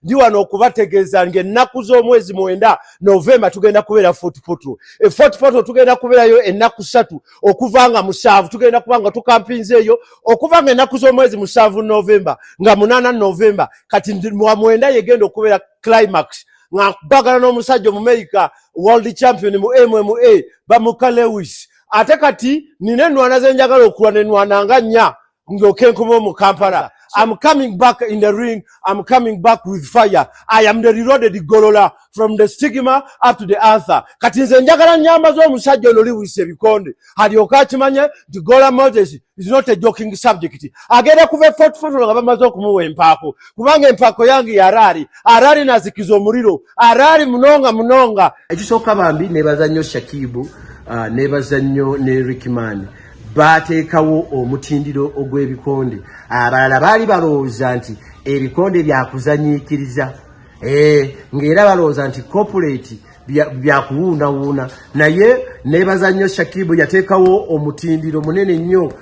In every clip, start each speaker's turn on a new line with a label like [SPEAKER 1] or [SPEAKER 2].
[SPEAKER 1] ndi wano okubategeeza ng'ennaku z'omwezi 9 November tugenda kubeera Fort Portal. Fort Portal tugenda kubeerayo ennaku 3 okuvanga 7 tugenda kubanga tukampinzeeyo okuvanga ennaku z'omwezi 7 November nga 8 November kati mu 9 yegenda okubeera climax nga bagala n'omusajja mu America world champion mu MMA bamuka Lewis ate kati nina enwana ze njagala okulwana enwana nga 4 ng'okenkumo mu Kampala. I'm coming back in the ring. I'm coming back with fire. I am the reloaded Golola from the stigma up to the answer. Kati nze njagala nyama z'omusajja ono Lewis bikonde. Alyoka akimanye the Golola Moses is not a joking subject. Agenda kuva Fort Portal nga bamaze okumuwa empaako. Kubanga empaako yange yarari. Arari nazikiza omuliro. Arari munonga.
[SPEAKER 2] Ekisooka bambi nebaza nnyo Shakib, nebaza nnyo ne Rickman. Bateekawo omutindiro ogw'ebikonde. Abalala baali balowooza nti ebikonde byakuzanyiikiriza. Ng'era balowooza nti corporate byakuwuunawuuna. Naye nebaza nnyo Shakib yateekawo omutindiro munene nnyo.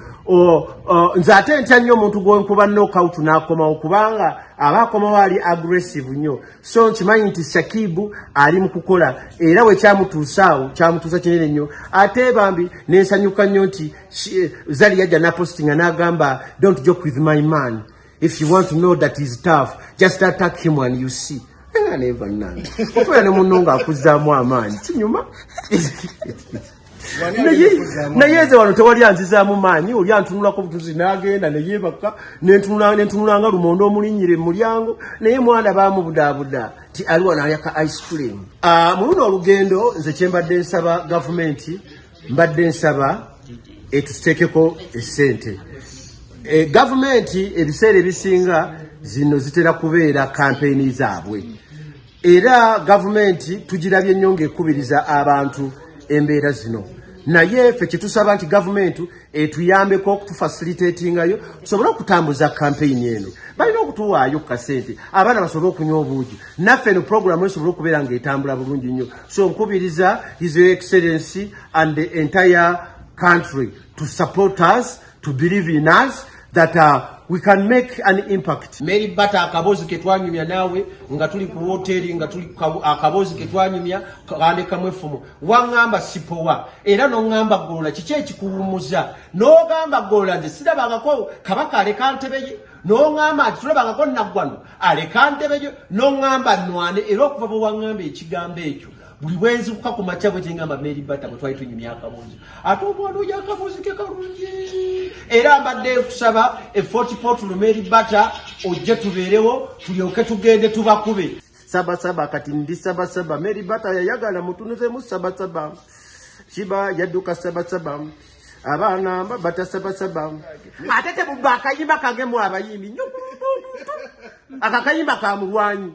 [SPEAKER 2] Nze ate ntya nnyo omuntu gwenkuba knockout n'akomawo kubanga abakomawo ali aggressive nnyo. So nkimanyi nti Shakib ali mu kukola era we kyamutuusaawo kyamutuusa kinene nnyo. Ate bambi nensanyuka nnyo nti Zali yajja napostinga n'agamba don't joke with my man. If you want to know that he's tough, just attack him and you see. Never none. Okubeera ne munno ng'akuzzaamu amaanyi kinyuma. Naye nze wano tewali anzizaamu maanyi oli antunulako butuzi n'agenda ne yeebaka nentunula nga lumondo omulinnyire mu mulyango naye mwana baamubudaabuda ti ali wano alyaka ice cream. Mu luno olugendo nze kye mbadde nsaba gavumenti mbadde nsaba etuteekeko essente. Gavumenti ebiseera ebisinga zino zitera kubeera kampeyini zaabwe era gavumenti tugirabye nnyo ng'ekubiriza abantu embeera zino. Naye ffe kyetusaba nti gavumenti etuyambeko okutufacilitatingayo tusobole okutambuza kampeyini eno. Balina okutuwaayo ku kasente abaana basobole okunywa obuugi naffe eno programu esobole okubeera ng'etambula bulungi nnyo. So nkubiriza His Excellency and the entire country to support us, to believe in us that we can make an impact. Mary Bata akabozi ketwanyumya nawe nga tuli ku hoteli nga tuli akabozi ketwanyumya kande kamwefumo wangamba sipowa era no ngamba Golola kiki ekikuwumuza no gamba Golola nze sirabangako kabaka aleka ntebeye no ngamba tulabangako naggwano aleka ntebeye no ngamba nwane era okuva bo wangamba ekigambo ekyo buli bwenzi ku macha bwe ngamba Mary Bata bwe twali tunyumya akabozi ate obwano yakabozi ke kalungi era mbadde kusaba Fort Portal Mary Bata ojje tubeerewo tulyoke tugende tubakube saba kati ndi saba Mary Bata yayagala mutunuze mu saba kiba yadduka saba abaana Bata saba ate tebubba akayimba kagemu abayimbi akakayimba ka mulwanyi